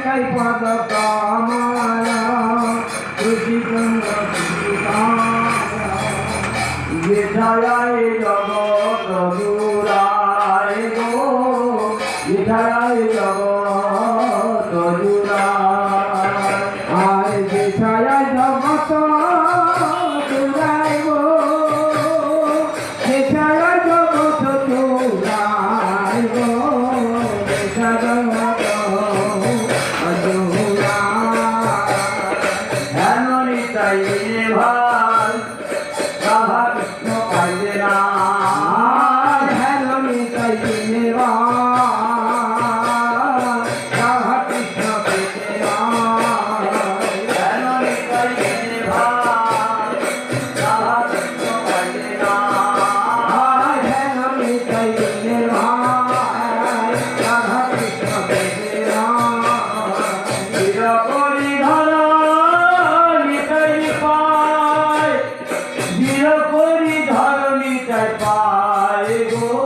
দেখাই পদ কামালা খুশি যে ছায়ায় জগৎ জুড়ায় গো, যে ছায়ায় জগৎ জুড়ায়, আর যে ছায়ায় জগৎ জুড়ায় গো, যে ছায়ায় জগৎ জুড়ায় গো, যে ছায়ায় তাই ভাই রাধা কৃষ্ণ পাইবে না, হেলমি তাই রাধা কৃষ্ণ পেতে না, হেলমি তাই ভাই রাধা কৃষ্ণ পাইবে না, হেলমি তাই ভাই রাধা কৃষ্ণ পেতে না, চিরকরি ধরা করি ধরণী পায় গো।